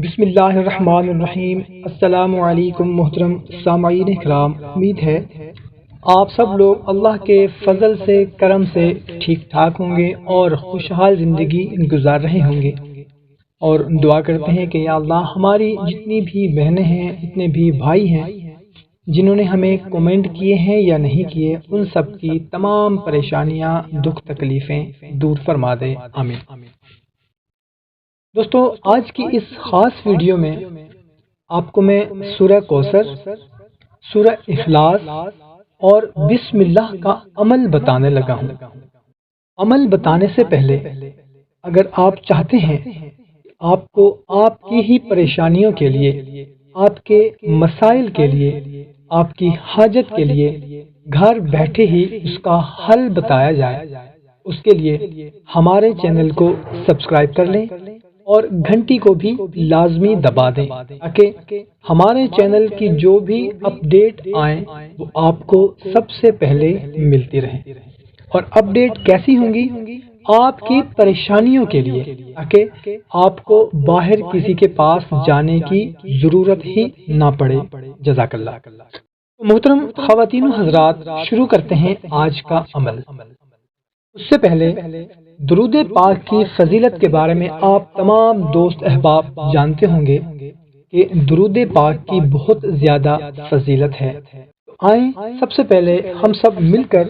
بسم اللہ الرحمن الرحیم۔ السلام علیکم محترم سامعین کرام، امید ہے آپ سب لوگ اللہ کے فضل سے کرم سے ٹھیک ٹھاک ہوں گے اور خوشحال زندگی گزار رہے ہوں گے، اور دعا کرتے ہیں کہ یا اللہ ہماری جتنی بھی بہنیں ہیں، جتنے بھی بھائی ہیں جنہوں نے ہمیں کومنٹ کیے ہیں یا نہیں کیے، ان سب کی تمام پریشانیاں، دکھ تکلیفیں دور فرما دے، آمین۔ دوستو، آج کی اس خاص ویڈیو میں آپ کو میں سورہ کوثر، سورہ اخلاص اور بسم اللہ کا عمل بتانے لگا ہوں۔ عمل بتانے سے پہلے اگر آپ چاہتے ہیں آپ کو آپ کی ہی پریشانیوں کے لیے، آپ کے مسائل کے لیے، آپ کی حاجت کے لیے گھر بیٹھے ہی اس کا حل بتایا جائے، اس کے لیے ہمارے چینل کو سبسکرائب کر لیں اور گھنٹی کو بھی لازمی دبا دیں تاکہ ہمارے چینل کی جو بھی اپڈیٹ آئیں وہ آپ کو سب سے پہلے ملتی رہیں۔ اور اپڈیٹ کیسی ہوں گی؟ آپ کی پریشانیوں کے لیے، تاکہ آپ کو باہر کسی کے پاس جانے کی ضرورت ہی نہ پڑے۔ جزاک اللہ۔ محترم خواتین و حضرات، شروع کرتے ہیں آج کا عمل۔ اس سے پہلے درود پاک کی فضیلت کے بارے میں آپ تمام دوست احباب جانتے ہوں گے کہ درود پاک کی بہت زیادہ فضیلت ہے۔ آئیں سب سے پہلے ہم سب مل کر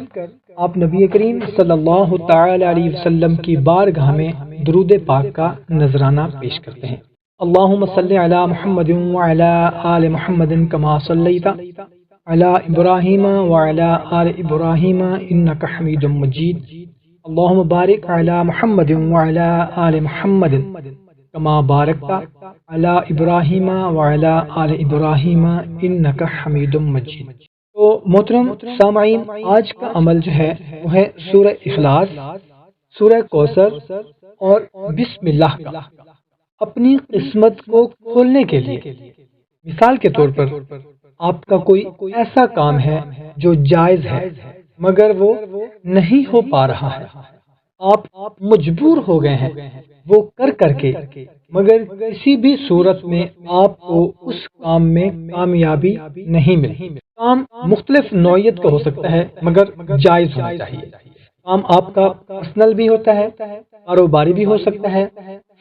آپ نبی کریم صلی اللہ تعالی علیہ وسلم کی بارگاہ میں درود پاک کا نذرانہ پیش کرتے ہیں۔ اللہم صلی علی محمد وعلی آل محمد کما صلیت علی ابراہیم وعلی آل ابراہیم انک حمید مجید۔ اللہم بارک علی محمد وعلی آل محمد کما بارکت علی ابراہیم وعلی آل ابراہیم انک حمید مجید۔ تو محترم سامعین، آج کا عمل جو ہے وہ ہے سورہ اخلاص، سورہ کوثر اور بسم اللہ کا۔ اپنی قسمت کو کھولنے کے لیے، مثال کے طور پر آپ کا کوئی ایسا کام ہے جو جائز ہے مگر وہ نہیں ہو پا رہا ہے، آپ مجبور ہو گئے ہیں وہ کر کے، مگر کسی بھی صورت میں آپ کو اس کام میں کامیابی نہیں ملی۔ کام مختلف نوعیت کا ہو سکتا ہے مگر جائز ہونا چاہیے۔ کام آپ کا پرسنل بھی ہوتا ہے، کاروباری بھی ہو سکتا ہے،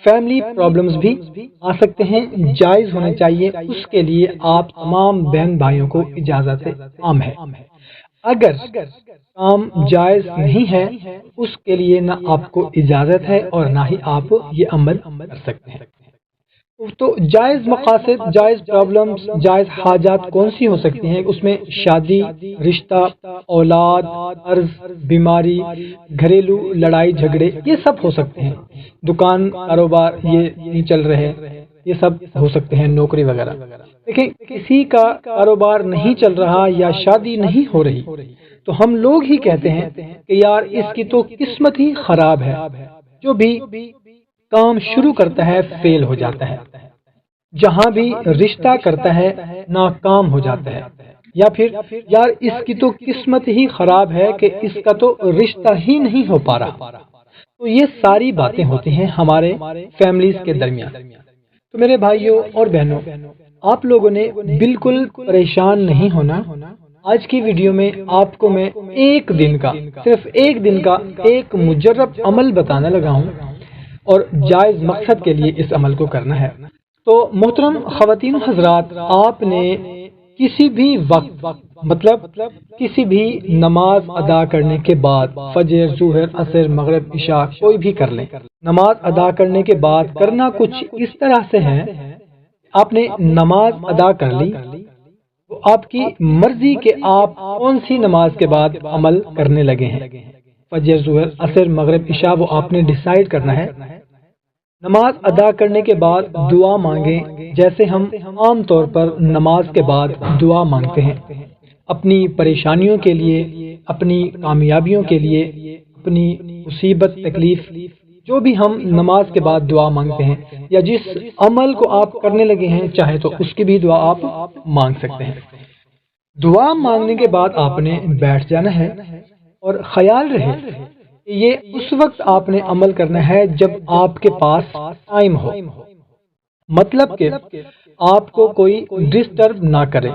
فیملی پرابلمز بھی آ سکتے ہیں، جائز ہونے چاہیے۔ اس کے لیے آپ تمام بہن بھائیوں کو اجازت عام ہے۔ اگر کام جائز نہیں ہے، اس کے لیے نہ آپ کو اجازت ہے اور نہ ہی آپ یہ عمل کر سکتے ہیں۔ تو جائز مقاصد، جائز پرابلمز، جائز حاجات کون سی ہو سکتی ہیں؟ اس میں شادی، رشتہ، اولاد، قرض، بیماری، گھریلو لڑائی جھگڑے، یہ سب ہو سکتے ہیں۔ دکان، کاروبار یہ نہیں چل رہے، یہ سب ہو سکتے ہیں، نوکری وغیرہ۔ لیکن کسی کا کاروبار نہیں چل رہا یا شادی نہیں ہو رہی تو ہم لوگ ہی کہتے ہیں کہ یار اس کی تو قسمت ہی خراب ہے۔ جو بھی کام شروع کرتا ہے فیل ہو جاتا ہے، جہاں بھی رشتہ کرتا ہے ناکام ہو جاتا ہے، یا پھر یار اس کی تو قسمت ہی خراب ہے کہ اس کا تو رشتہ ہی نہیں ہو پا رہا۔ تو یہ ساری باتیں ہوتی ہیں ہمارے فیملیز کے درمیان۔ تو میرے بھائیوں اور بہنوں، آپ لوگوں نے بالکل پریشان نہیں ہونا۔ آج کی ویڈیو میں آپ کو میں ایک دن کا، صرف ایک دن کا ایک مجرب عمل بتانے لگا ہوں، اور جائز مقصد کے لیے اس عمل کو کرنا ہے۔ تو محترم خواتین و حضرات، آپ نے کسی بھی وقت، مطلب کسی بھی نماز ادا کرنے کے بعد، فجر، ظہر، عصر، مغرب، عشاء کوئی بھی کر لیں، نماز ادا کرنے کے بعد کرنا کچھ اس طرح سے ہے، آپ نے نماز ادا کر لی، وہ آپ کی مرضی کہ آپ کون سی نماز کے بعد عمل کرنے لگے ہیں۔ فجر، ظہر، عصر، مغرب، عشاء وہ آپ نے ڈیسائیڈ کرنا ہے۔ نماز ادا کرنے کے بعد دعا مانگیں، جیسے ہم عام طور پر نماز کے بعد دعا مانگتے ہیں، اپنی پریشانیوں کے لیے، اپنی کامیابیوں کے لیے، اپنی مصیبت تکلیف، جو بھی ہم نماز کے بعد دعا مانگتے ہیں، یا جس عمل کو آپ کرنے لگے ہیں چاہے تو اس کی بھی دعا آپ مانگ سکتے ہیں۔ دعا مانگنے کے بعد آپ نے بیٹھ جانا ہے، اور خیال رہے کہ یہ اس وقت آپ نے عمل کرنا ہے جب آپ کے پاس ٹائم ہو۔ مطلب کہ آپ کو کوئی ڈسٹرب نہ کرے۔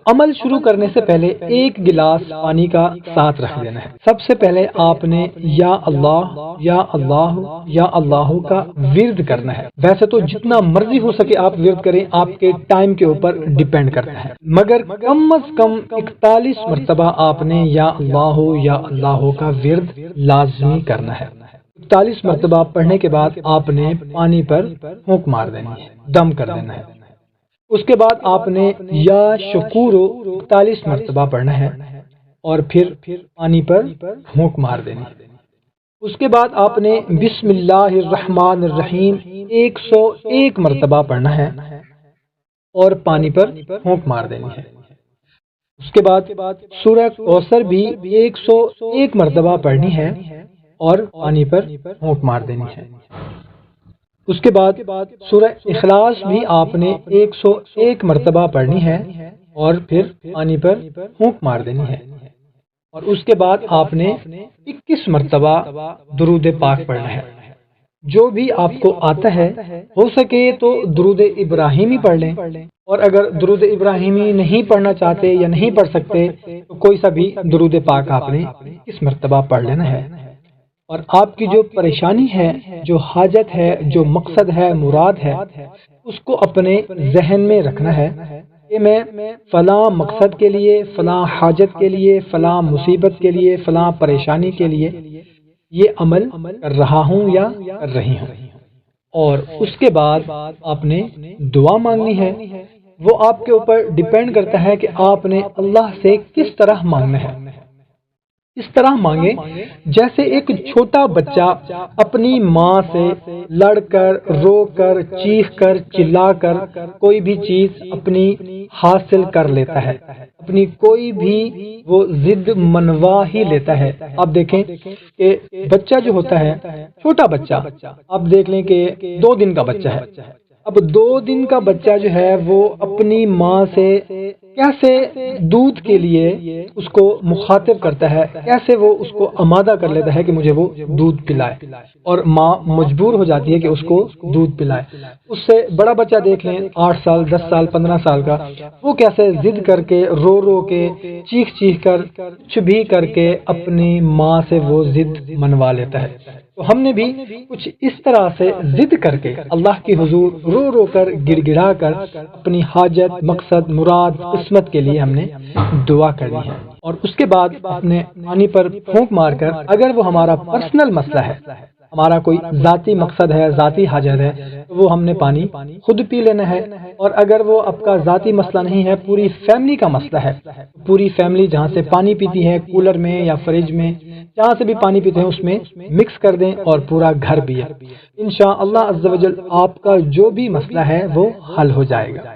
عمل شروع کرنے سے پہلے ایک گلاس پانی کا ساتھ رکھ دینا ہے۔ سب سے پہلے آپ نے یا اللہ یا اللہ یا اللہ کا ورد کرنا ہے۔ ویسے تو جتنا مرضی ہو سکے آپ ورد کریں، آپ کے ٹائم کے اوپر ڈیپینڈ کرتا ہے، مگر کم از کم 41 مرتبہ آپ نے یا اللہ کا ورد لازمی کرنا ہے۔ 41 مرتبہ پڑھنے کے بعد آپ نے پانی پر پھونک مار دینی ہے، دم کر دینا ہے۔ اس کے بعد آپ نے یا شکورو 41 مرتبہ پڑھنا ہے اور پھر پانی پر پھونک مار دینی ہے۔ اس کے بعد آپ نے بسم اللہ الرحمن الرحیم 101 مرتبہ پڑھنا ہے اور پانی پر پھونک مار دینی ہے۔ اس کے بعد سورہ کوثر بھی 101 مرتبہ پڑھنی ہے اور پانی پر پھونک مار دینی ہے۔ اس کے بعد سورہ اخلاص بھی آپ نے 101 مرتبہ پڑھنی ہے اور پھر پانی پر پھونک مار دینی ہے۔ اور اس کے بعد آپ نے 21 مرتبہ درود پاک پڑھنا ہے۔ جو بھی آپ کو آتا ہے، ہو سکے تو درود ابراہیمی پڑھ لیں، اور اگر درود ابراہیمی نہیں پڑھنا چاہتے یا نہیں پڑھ سکتے تو کوئی سا بھی درود پاک آپ نے 21 مرتبہ پڑھ لینا ہے۔ اور آپ کی جو پریشانی ہے، جو حاجت ہے، جو مقصد ہے، مراد ہے، اس کو اپنے ذہن میں رکھنا ہے کہ میں فلاں مقصد کے لیے، فلاں حاجت کے لیے، فلاں مصیبت کے لیے، فلاں پریشانی کے لیے یہ عمل کر رہا ہوں یا کر رہی ہوں۔ اور اس کے بعد آپ نے دعا مانگنی ہے۔ وہ آپ کے اوپر ڈیپینڈ کرتا ہے کہ آپ نے اللہ سے کس طرح مانگنا ہے۔ اس طرح مانگے جیسے ایک چھوٹا بچہ اپنی ماں سے لڑ کر، رو کر، چیخ کر، چلا کر کوئی بھی چیز اپنی حاصل کر لیتا ہے، اپنی کوئی بھی وہ ضد منوا ہی لیتا ہے۔ آپ دیکھیں کہ بچہ جو ہوتا ہے، چھوٹا بچہ، آپ دیکھ لیں کہ 2 دن کا بچہ ہے۔ اب 2 دن کا بچہ جو ہے وہ اپنی ماں سے کیسے دودھ کے لیے اس کو مخاطب کرتا ہے، کیسے وہ اس کو آمادہ کر لیتا ہے کہ مجھے وہ دودھ پلائے، اور ماں مجبور ہو جاتی ہے کہ اس کو دودھ پلائے۔ اس سے بڑا بچہ دیکھ لیں، 8 سال، 10 سال، 15 سال کا، وہ کیسے ضد کر کے، رو رو کے، چیخ چیخ کر، کچھ بھی کر کے اپنی ماں سے وہ ضد منوا لیتا ہے۔ تو ہم نے بھی کچھ اس طرح سے ضد کر کے اللہ کے حضور رو رو کر، گڑ گڑا کر اپنی حاجت، مقصد، مراد، قسمت کے لیے ہم نے دعا کرنی ہے۔ اور اس کے بعد اپنے پانی پر پھونک مار کر، اگر وہ ہمارا پرسنل مسئلہ ہے، ہمارا کوئی ذاتی مقصد ہے، ذاتی حاجت ہے، تو وہ ہم نے پانی خود پی لینا ہے۔ اور اگر وہ آپ کا ذاتی مسئلہ نہیں ہے، پوری فیملی کا مسئلہ ہے، پوری فیملی جہاں سے پانی پیتی ہے، کولر میں یا فریج میں، جہاں سے بھی پانی پیتے ہیں اس میں مکس کر دیں اور پورا گھر پیے۔ انشاءاللہ عز و جل آپ کا جو بھی مسئلہ ہے وہ حل ہو جائے گا۔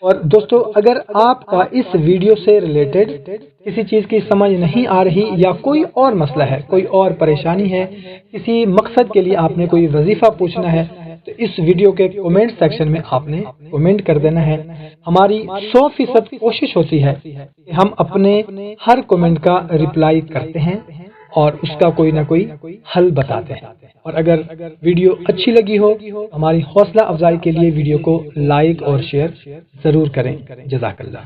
اور دوستو، اگر آپ کا اس ویڈیو سے ریلیٹڈ کسی چیز کی سمجھ نہیں آ رہی، یا کوئی اور مسئلہ ہے، کوئی اور پریشانی ہے، کسی مقصد کے لیے آپ نے کوئی وظیفہ پوچھنا ہے، تو اس ویڈیو کے کومنٹ سیکشن میں آپ نے کومنٹ کر دینا ہے۔ ہماری 100% کوشش ہوتی ہے کہ ہم اپنے ہر کومنٹ کا ریپلائی کرتے ہیں اور اس کا کوئی نہ کوئی حل بتاتے ہیں۔ اور اگر ویڈیو اچھی لگی ہو، ہماری حوصلہ افزائی کے لیے ویڈیو کو لائک اور شیئر ضرور کریں۔ جزاک اللہ۔